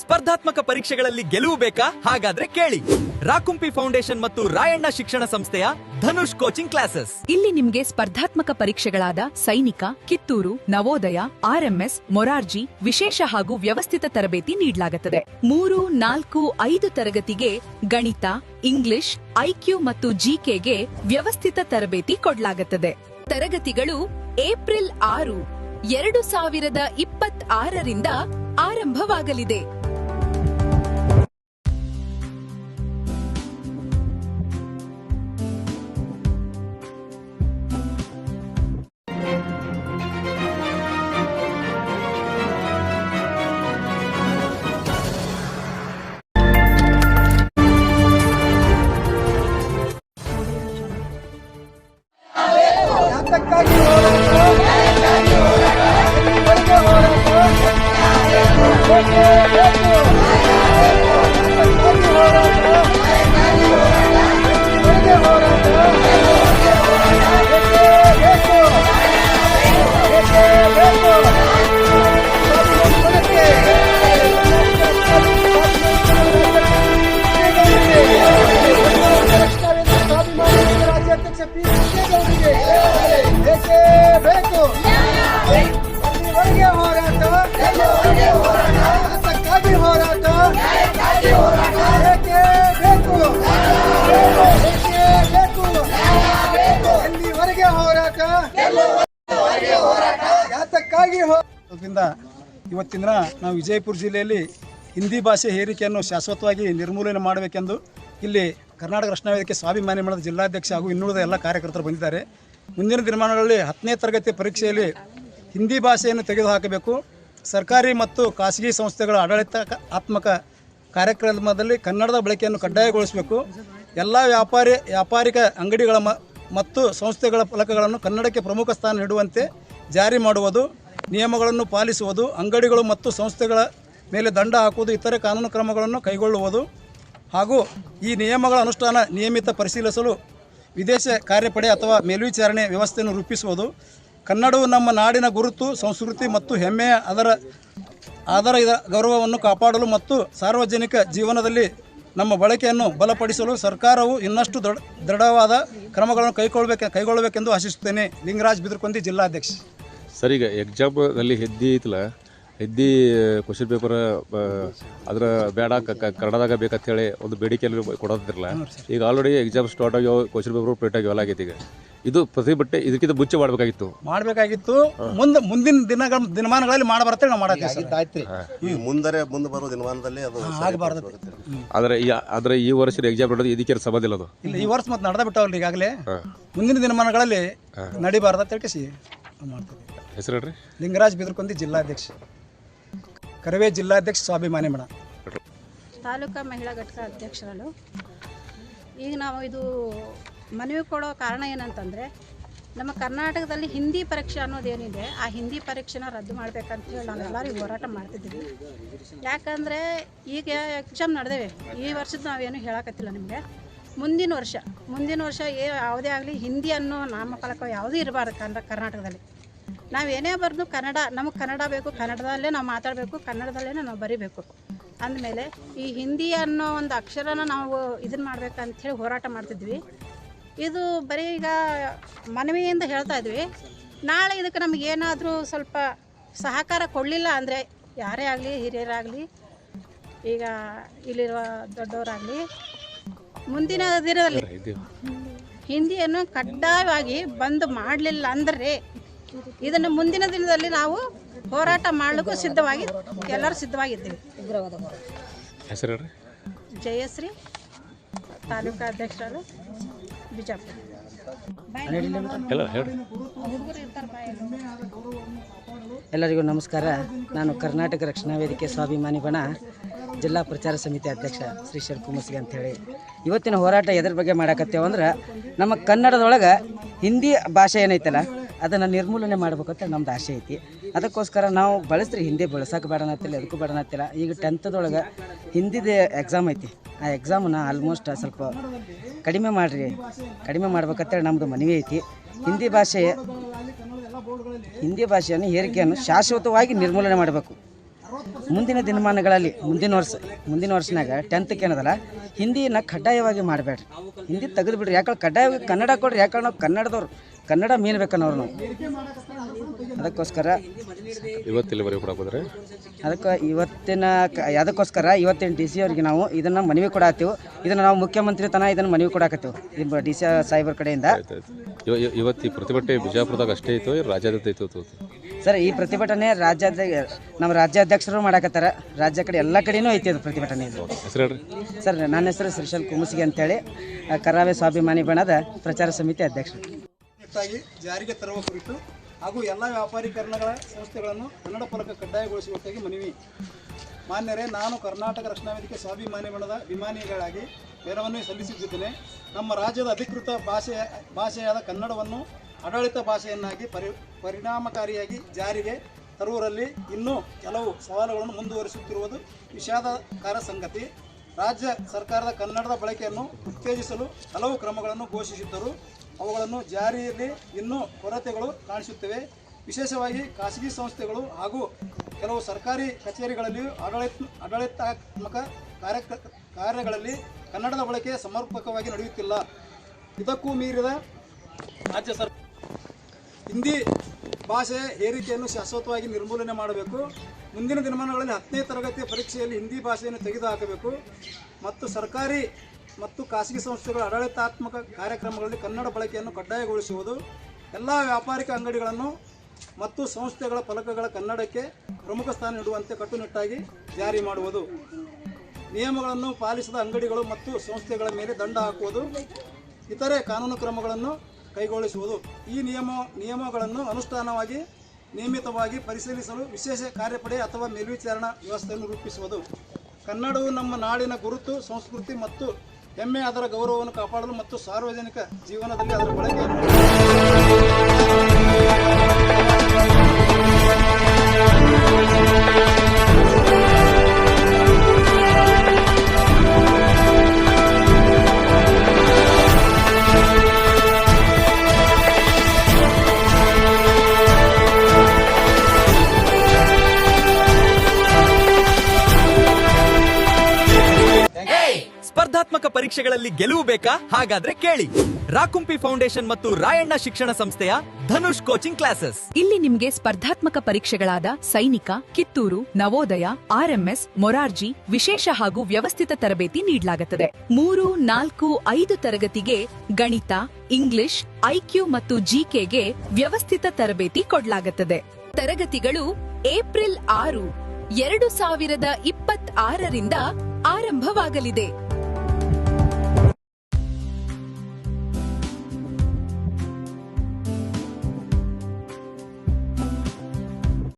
ಸ್ಪರ್ಧಾತ್ಮಕ ಪರೀಕ್ಷೆಗಳಲ್ಲಿ ಗೆಲುವು ಬೇಕಾ? ಹಾಗಾದ್ರೆ ಕೇಳಿ ರಾಕುಂಪಿ ಫೌಂಡೇಶನ್ ಮತ್ತು ರಾಯಣ್ಣ ಶಿಕ್ಷಣ ಸಂಸ್ಥೆಯ ಧನುಷ್ ಕೋಚಿಂಗ್ ಕ್ಲಾಸಸ್. ಇಲ್ಲಿ ನಿಮ್ಗೆ ಸ್ಪರ್ಧಾತ್ಮಕ ಪರೀಕ್ಷೆಗಳಾದ ಸೈನಿಕ, ಕಿತ್ತೂರು, ನವೋದಯ, RMS, ಮೊರಾರ್ಜಿ ವಿಶೇಷ ಹಾಗೂ ವ್ಯವಸ್ಥಿತ ತರಬೇತಿ ನೀಡಲಾಗುತ್ತದೆ. 3, 4, 5 ತರಗತಿಗೆ ಗಣಿತ, ಇಂಗ್ಲಿಷ್, IQ ಮತ್ತು GKಗೆ ವ್ಯವಸ್ಥಿತ ತರಬೇತಿ ಕೊಡಲಾಗುತ್ತದೆ. ತರಗತಿಗಳು ಏಪ್ರಿಲ್ 6, 2026ರಿಂದ ಆರಂಭವಾಗಲಿದೆ. ಇವತ್ತಿನ ನಾವು ವಿಜಯಪುರ ಜಿಲ್ಲೆಯಲ್ಲಿ ಹಿಂದಿ ಭಾಷೆ ಹೇರಿಕೆಯನ್ನು ಶಾಶ್ವತವಾಗಿ ನಿರ್ಮೂಲನೆ ಮಾಡಬೇಕೆಂದು ಇಲ್ಲಿ ಕರ್ನಾಟಕ ರಕ್ಷಣಾ ವೇದಿಕೆ ಸ್ವಾಭಿಮಾನಿ ಮಂಡಳದ ಜಿಲ್ಲಾಧ್ಯಕ್ಷ ಹಾಗೂ ಇನ್ನುಳಿದ ಎಲ್ಲ ಕಾರ್ಯಕರ್ತರು ಬಂದಿದ್ದಾರೆ. ಮುಂದಿನ ದಿನಮಾನಗಳಲ್ಲಿ 10ನೇ ತರಗತಿ ಪರೀಕ್ಷೆಯಲ್ಲಿ ಹಿಂದಿ ಭಾಷೆಯನ್ನು ತೆಗೆದುಹಾಕಬೇಕು. ಸರ್ಕಾರಿ ಮತ್ತು ಖಾಸಗಿ ಸಂಸ್ಥೆಗಳ ಆಡಳಿತಾತ್ಮಕ ಕಾರ್ಯಕ್ರಮದಲ್ಲಿ ಕನ್ನಡದ ಬಳಕೆಯನ್ನು ಕಡ್ಡಾಯಗೊಳಿಸಬೇಕು. ಎಲ್ಲ ವ್ಯಾಪಾರಿಕ ಅಂಗಡಿಗಳ ಮತ್ತು ಸಂಸ್ಥೆಗಳ ಫಲಕಗಳನ್ನು ಕನ್ನಡಕ್ಕೆ ಪ್ರಮುಖ ಸ್ಥಾನ ನೀಡುವಂತೆ ಜಾರಿ ಮಾಡುವುದು, ನಿಯಮಗಳನ್ನು ಪಾಲಿಸುವುದು, ಅಂಗಡಿಗಳು ಮತ್ತು ಸಂಸ್ಥೆಗಳ ಮೇಲೆ ದಂಡ ಹಾಕುವುದು, ಇತರೆ ಕಾನೂನು ಕ್ರಮಗಳನ್ನು ಕೈಗೊಳ್ಳುವುದು ಹಾಗೂ ಈ ನಿಯಮಗಳ ಅನುಷ್ಠಾನ ನಿಯಮಿತ ಪರಿಶೀಲಿಸಲು ವಿದೇಶ ಕಾರ್ಯಪಡೆ ಅಥವಾ ಮೇಲ್ವಿಚಾರಣೆ ವ್ಯವಸ್ಥೆಯನ್ನು ರೂಪಿಸುವುದು. ಕನ್ನಡವು ನಮ್ಮ ನಾಡಿನ ಗುರುತು, ಸಂಸ್ಕೃತಿ ಮತ್ತು ಹೆಮ್ಮೆಯ ಅದರ ಗೌರವವನ್ನು ಕಾಪಾಡಲು ಮತ್ತು ಸಾರ್ವಜನಿಕ ಜೀವನದಲ್ಲಿ ನಮ್ಮ ಬಳಕೆಯನ್ನು ಬಲಪಡಿಸಲು ಸರ್ಕಾರವು ಇನ್ನಷ್ಟು ದೃಢವಾದ ಕ್ರಮಗಳನ್ನು ಕೈಗೊಳ್ಳಬೇಕೆಂದು ಆಶಿಸುತ್ತೇನೆ. ಲಿಂಗರಾಜ್ ಬಿದ್ರಕೊಂದಿ, ಜಿಲ್ಲಾಧ್ಯಕ್ಷ. ಸರ್, ಈಗ ಎಕ್ಸಾಮ್ನಲ್ಲಿ ಹಿಂದಿ ಐತಲ್ಲ, ಹಿಂದಿ ಕ್ವಶನ್ ಪೇಪರ್ ಅದರ ಬೇಡ ಕನ್ನಡದಾಗ ಬೇಕಂತ ಹೇಳಿ ಒಂದು ಬೇಡಿಕೆಯಲ್ಲಿ ಕೊಡೋದಿರಲ್ಲ. ಈಗ ಆಲ್ರೆಡಿ ಎಕ್ಸಾಮ್ ಸ್ಟಾರ್ಟ್ ಆಗ್ಯಾವ, ಕ್ವಶನ್ ಪೇಪರ್ ಪ್ರಿಂಟ್ ಆಗ್ಯಾವಲ್ಲ ಆಗೈತಿ. ಈಗ ಇದು ಪ್ರತಿಭಟನೆ ಇದಕ್ಕಿಂತ ಮುಂಚೆ ಮಾಡಬೇಕಾಗಿತ್ತು ಮುಂದಿನ ದಿನಮಾನಗಳಲ್ಲಿ ಮಾಡಬಾರ್ದು ನಾವು ಮಾಡತ್ತೀವಿ. ಮುಂದೆ ಬರೋ ದಿನಮಾನದಲ್ಲಿ ಅದು ಆದರೆ ಈ ವರ್ಷದ ಎಕ್ಸಾಮ್ ನೋಡೋದು ಇದಕ್ಕೆ ಸಂಬಂಧ ಇಲ್ಲ. ಅದು ಇಲ್ಲ, ಈ ವರ್ಷ ಮತ್ತೆ ನಡೆದ ಬಿಟ್ಟವಲ್ಲ ಈಗಾಗಲೇ. ಮುಂದಿನ ದಿನಮಾನಗಳಲ್ಲಿ ನಡಿಬಾರ್ದು ತಿಳಿಸಿ ಮಾಡ್ತೀವಿ. ಹೆಸರು ಹೇಳ್ರಿ. ಲಿಂಗರಾಜ್ ಬಿದ್ರಕೊಂದಿ, ಜಿಲ್ಲಾಧ್ಯಕ್ಷ. ಕರವೇ ಜಿಲ್ಲಾಧ್ಯಕ್ಷ, ಸ್ವಾಭಿಮಾನಿ ಮೇಡ. ತಾಲೂಕಾ ಮಹಿಳಾ ಘಟಕ ಅಧ್ಯಕ್ಷರಳು. ಈಗ ನಾವು ಇದು ಮನವಿ ಕೊಡೋ ಕಾರಣ ಏನಂತಂದರೆ, ನಮ್ಮ ಕರ್ನಾಟಕದಲ್ಲಿ ಹಿಂದಿ ಪರೀಕ್ಷೆ ಅನ್ನೋದೇನಿದೆ, ಆ ಹಿಂದಿ ಪರೀಕ್ಷೆನ ರದ್ದು ಮಾಡಬೇಕಂತ ಹೇಳಿ ನಾವೆಲ್ಲರಿಗೂ ಹೋರಾಟ ಮಾಡ್ತಿದ್ದೀವಿ. ಯಾಕಂದರೆ ಈಗ ಎಕ್ಸಾಮ್ ನಡೆದೇವೆ, ಈ ವರ್ಷದ ನಾವೇನು ಹೇಳಕತ್ತಿಲ್ಲ ನಿಮಗೆ. ಮುಂದಿನ ವರ್ಷ ಯಾವುದೇ ಆಗಲಿ ಹಿಂದಿ ಅನ್ನೋ ನಾಮಫಲಕ ಯಾವುದೂ ಇರಬಾರ್ದು ಕರ್ನಾಟಕದಲ್ಲಿ. ನಾವೇನೇ ಬರೆದು ನಮಗೆ ಕನ್ನಡ ಬೇಕು, ಕನ್ನಡದಲ್ಲೇ ನಾವು ಮಾತಾಡಬೇಕು, ಕನ್ನಡದಲ್ಲೇ ನಾವು ಬರೀಬೇಕು. ಅಂದಮೇಲೆ ಈ ಹಿಂದಿ ಅನ್ನೋ ಒಂದು ಅಕ್ಷರನ ನಾವು ಇದನ್ನು ಮಾಡ್ಬೇಕಂಥೇಳಿ ಹೋರಾಟ ಮಾಡ್ತಿದ್ವಿ. ಇದು ಬರೀ ಈಗ ಮನವಿಯಿಂದ ಹೇಳ್ತಾ ಇದ್ವಿ. ನಾಳೆ ಇದಕ್ಕೆ ನಮಗೇನಾದರೂ ಸ್ವಲ್ಪ ಸಹಕಾರ ಕೊಡಲಿಲ್ಲ ಅಂದರೆ, ಯಾರೇ ಆಗಲಿ, ಹಿರಿಯರಾಗಲಿ, ಈಗ ಇಲ್ಲಿರುವ ದೊಡ್ಡವರಾಗಲಿ, ಮುಂದಿನ ದಿನದಲ್ಲಿ ಹಿಂದಿಯನ್ನು ಕಡ್ಡಾಯವಾಗಿ ಬಂದ್ ಮಾಡಲಿಲ್ಲ ಅಂದರೆ ಇದನ್ನು ಮುಂದಿನ ದಿನದಲ್ಲಿ ನಾವು ಹೋರಾಟ ಮಾಡಲಿಕ್ಕೂ ಎಲ್ಲರೂ ಸಿದ್ಧವಾಗಿದ್ದೀವಿ. ಜಯಶ್ರೀ, ತಾಲೂಕಾ ಅಧ್ಯಕ್ಷರು, ಬಿಜಾಪುರ. ಎಲ್ಲರಿಗೂ ನಮಸ್ಕಾರ. ನಾನು ಕರ್ನಾಟಕ ರಕ್ಷಣಾ ವೇದಿಕೆ ಸ್ವಾಭಿಮಾನಿ ಬಣ ಜಿಲ್ಲಾ ಪ್ರಚಾರ ಸಮಿತಿ ಅಧ್ಯಕ್ಷ ಶ್ರೀ ಶರ್ಕುಮಸ್ಗಿ ಅಂಥೇಳಿ. ಇವತ್ತಿನ ಹೋರಾಟ ಎದ್ರ ಬಗ್ಗೆ ಮಾಡಕತ್ತೇವಂದ್ರೆ, ನಮ್ಮ ಕನ್ನಡದೊಳಗೆ ಹಿಂದಿ ಭಾಷೆ ಏನೈತಲ್ಲ ಅದನ್ನು ನಿರ್ಮೂಲನೆ ಮಾಡ್ಬೇಕಂತ ನಮ್ದು ಆಸೆ ಐತಿ. ಅದಕ್ಕೋಸ್ಕರ ನಾವು ಬಳಸ್ರಿ, ಹಿಂದಿ ಬಳಸೋಕೆ ಬೇಡನತ್ತಿಲ್ಲ, ಅದಕ್ಕೂ ಬೇಡನತ್ತಿಲ್ಲ. ಈಗ 10th ಹಿಂದಿದು ಎಕ್ಸಾಮ್ ಐತಿ. ಆ ಎಕ್ಸಾಮನ್ನ ಆಲ್ಮೋಸ್ಟ್ ಸ್ವಲ್ಪ ಕಡಿಮೆ ಮಾಡ್ಬೇಕಂತೇಳಿ ನಮ್ಮದು ಮನವಿ ಐತಿ. ಹಿಂದಿ ಭಾಷೆಯನ್ನು ಹೇರಿಕೆಯನ್ನು ಶಾಶ್ವತವಾಗಿ ನಿರ್ಮೂಲನೆ ಮಾಡಬೇಕು. ಮುಂದಿನ ದಿನಮಾನಗಳಲ್ಲಿ ಮುಂದಿನ ವರ್ಷನಾಗ 10th ಏನದಲ್ಲ ಹಿಂದಿನ ಕಡ್ಡಾಯವಾಗಿ ಮಾಡಬೇಡ್ರಿ. ಹಿಂದಿ ತೆಗೆದು ಬಿಡ್ರಿ. ಯಾಕಂದ್ರೆ ಕಡ್ಡಾಯವಾಗಿ ಕನ್ನಡ ಕೊಡ್ರಿ. ಯಾಕಂದ್ರೆ ನಾವು ಕನ್ನಡದವ್ರು, ಕನ್ನಡ ಮೀನ್ಬೇಕನ್ನೋರು ನಾವು. ಅದಕ್ಕೋಸ್ಕರ ಅದಕ್ಕೋಸ್ಕರ ಇವತ್ತಿನ DC ಅವ್ರಿಗೆ ನಾವು ಇದನ್ನು ಮನವಿ ಕೊಡಾತ್ತೀವಿ. ಇದನ್ನು ನಾವು ಮುಖ್ಯಮಂತ್ರಿ ತನ ಇದನ್ನು ಮನವಿ ಕೊಡಾಕತ್ತೀವಿ DC ಸಾಹೇಬರ ಕಡೆಯಿಂದ. ಇವತ್ತು ಈ ಪ್ರತಿಭಟನೆ ಬಿಜಾಪುರದಾಗ ಅಷ್ಟೇ ಇತ್ತು, ರಾಜ್ಯಾದ್ಯಂತ ಇತ್ತು ಸರ್. ಈ ಪ್ರತಿಭಟನೆ ನಮ್ಮ ರಾಜ್ಯಾಧ್ಯಕ್ಷರು ಮಾಡಾಕತ್ತಾರ. ರಾಜ್ಯ ಕಡೆ ಎಲ್ಲ ಕಡೆನೂ ಐತಿ ಅದು ಪ್ರತಿಭಟನೆ. ಸರ್, ನನ್ನ ಹೆಸರು ಶ್ರೀಶೈಲ್ ಕುಮಸಿಗೆ ಅಂತೇಳಿ, ಕರಾವೆ ಸ್ವಾಭಿಮಾನಿ ಬಣದ ಪ್ರಚಾರ ಸಮಿತಿ ಅಧ್ಯಕ್ಷರು. ಜಾರಿಗೆ ತರುವ ಕುರಿತು ಹಾಗೂ ಎಲ್ಲ ವ್ಯಾಪಾರೀಕರಣಗಳ ಸಂಸ್ಥೆಗಳನ್ನು ಕನ್ನಡ ಫಲಕ ಕಡ್ಡಾಯಗೊಳಿಸುವಂತಾಗಿ ಮನವಿ. ಮಾನ್ಯರೇ, ನಾನು ಕರ್ನಾಟಕ ರಕ್ಷಣಾ ವೇದಿಕೆ ಸ್ವಾಭಿಮಾನಿ ಬಣದ ಅಭಿಮಾನಿಗಳಾಗಿ ವೇರವನ್ನು ಸಲ್ಲಿಸುತ್ತಿದ್ದೇನೆ. ನಮ್ಮ ರಾಜ್ಯದ ಅಧಿಕೃತ ಭಾಷೆಯಾದ ಕನ್ನಡವನ್ನು ಆಡಳಿತ ಭಾಷೆಯನ್ನಾಗಿ ಪರಿಣಾಮಕಾರಿಯಾಗಿ ಜಾರಿಗೆ ತರುವರಲ್ಲಿ ಇನ್ನೂ ಕೆಲವು ಸವಾಲುಗಳನ್ನು ಮುಂದುವರಿಸುತ್ತಿರುವುದು ವಿಷಾದಕರ ಸಂಗತಿ. ರಾಜ್ಯ ಸರ್ಕಾರದ ಕನ್ನಡದ ಬಳಕೆಯನ್ನು ಉತ್ತೇಜಿಸಲು ಹಲವು ಕ್ರಮಗಳನ್ನು ಘೋಷಿಸಿದ್ದರೂ ಅವುಗಳನ್ನು ಜಾರಿಯಲ್ಲಿ ಇನ್ನೂ ಕೊರತೆಗಳು ಕಾಣಿಸುತ್ತಿವೆ. ವಿಶೇಷವಾಗಿ ಖಾಸಗಿ ಸಂಸ್ಥೆಗಳು ಹಾಗೂ ಕೆಲವು ಸರ್ಕಾರಿ ಕಚೇರಿಗಳಲ್ಲಿಯೂ ಆಡಳಿತಾತ್ಮಕ ಕಾರ್ಯಗಳಲ್ಲಿ ಕನ್ನಡದ ಬಳಕೆ ಸಮರ್ಪಕವಾಗಿ ನಡೆಯುತ್ತಿಲ್ಲ. ಇದಕ್ಕೂ ಮೀರಿದ ರಾಜ್ಯ ಸರ್ಕಾರ ಹಿಂದಿ ಭಾಷೆಯ ಹೇರಿಕೆಯನ್ನು ಶಾಶ್ವತವಾಗಿ ನಿರ್ಮೂಲನೆ ಮಾಡಬೇಕು. ಮುಂದಿನ ದಿನಮಾನಗಳಲ್ಲಿ 10ನೇ ತರಗತಿಯ ಪರೀಕ್ಷೆಯಲ್ಲಿ ಹಿಂದಿ ಭಾಷೆಯನ್ನು ತೆಗೆದುಹಾಕಬೇಕು ಮತ್ತು ಸರ್ಕಾರಿ ಮತ್ತು ಖಾಸಗಿ ಸಂಸ್ಥೆಗಳ ಆಡಳಿತಾತ್ಮಕ ಕಾರ್ಯಕ್ರಮಗಳಲ್ಲಿ ಕನ್ನಡ ಬಳಕೆಯನ್ನು ಕಡ್ಡಾಯಗೊಳಿಸುವುದು. ಎಲ್ಲ ವ್ಯಾಪಾರಿಕ ಅಂಗಡಿಗಳನ್ನು ಮತ್ತು ಸಂಸ್ಥೆಗಳ ಫಲಕಗಳ ಕನ್ನಡಕ್ಕೆ ಪ್ರಮುಖ ಸ್ಥಾನ ನೀಡುವಂತೆ ಕಟ್ಟುನಿಟ್ಟಾಗಿ ಜಾರಿ ಮಾಡುವುದು. ನಿಯಮಗಳನ್ನು ಪಾಲಿಸದ ಅಂಗಡಿಗಳು ಮತ್ತು ಸಂಸ್ಥೆಗಳ ಮೇಲೆ ದಂಡ ಹಾಕುವುದು. ಇತರೆ ಕಾನೂನು ಕ್ರಮಗಳನ್ನು ಕೈಗೊಳಿಸುವುದು. ಈ ನಿಯಮಗಳನ್ನು ಅನುಷ್ಠಾನವಾಗಿ ನಿಯಮಿತವಾಗಿ ಪರಿಶೀಲಿಸಲು ವಿಶೇಷ ಕಾರ್ಯಪಡೆ ಅಥವಾ ಮೇಲ್ವಿಚಾರಣಾ ವ್ಯವಸ್ಥೆಯನ್ನು ರೂಪಿಸುವುದು. ಕನ್ನಡವು ನಮ್ಮ ನಾಡಿನ ಗುರುತು, ಸಂಸ್ಕೃತಿ ಮತ್ತು ಹೆಮ್ಮೆ. ಅದರ ಗೌರವವನ್ನು ಕಾಪಾಡಲು ಮತ್ತು ಸಾರ್ವಜನಿಕ ಜೀವನದಲ್ಲಿ ಅದರ ಬಳಕೆಯನ್ನು ಸ್ಪರ್ಧಾತ್ಮಕ ಪರೀಕ್ಷೆಗಳಲ್ಲಿ ಗೆಲುವು ಬೇಕಾ? ಹಾಗಾದ್ರೆ ಕೇಳಿ. ರಾಕುಂಪಿ ಫೌಂಡೇಶನ್ ಮತ್ತು ರಾಯಣ್ಣ ಶಿಕ್ಷಣ ಸಂಸ್ಥೆಯ ಧನುಷ್ ಕೋಚಿಂಗ್ ಕ್ಲಾಸಸ್. ಇಲ್ಲಿ ನಿಮ್ಗೆ ಸ್ಪರ್ಧಾತ್ಮಕ ಪರೀಕ್ಷೆಗಳಾದ ಸೈನಿಕ, ಕಿತ್ತೂರು, ನವೋದಯ, RMS, ಮೊರಾರ್ಜಿ ವಿಶೇಷ ಹಾಗೂ ವ್ಯವಸ್ಥಿತ ತರಬೇತಿ ನೀಡಲಾಗುತ್ತದೆ. 3, 4, 5 ತರಗತಿಗೆ ಗಣಿತ, ಇಂಗ್ಲಿಷ್, IQ ಮತ್ತು GKಗೆ ವ್ಯವಸ್ಥಿತ ತರಬೇತಿ ಕೊಡಲಾಗುತ್ತದೆ. ತರಗತಿಗಳು ಏಪ್ರಿಲ್ 6, 2026 ರಿಂದ ಆರಂಭವಾಗಲಿದೆ.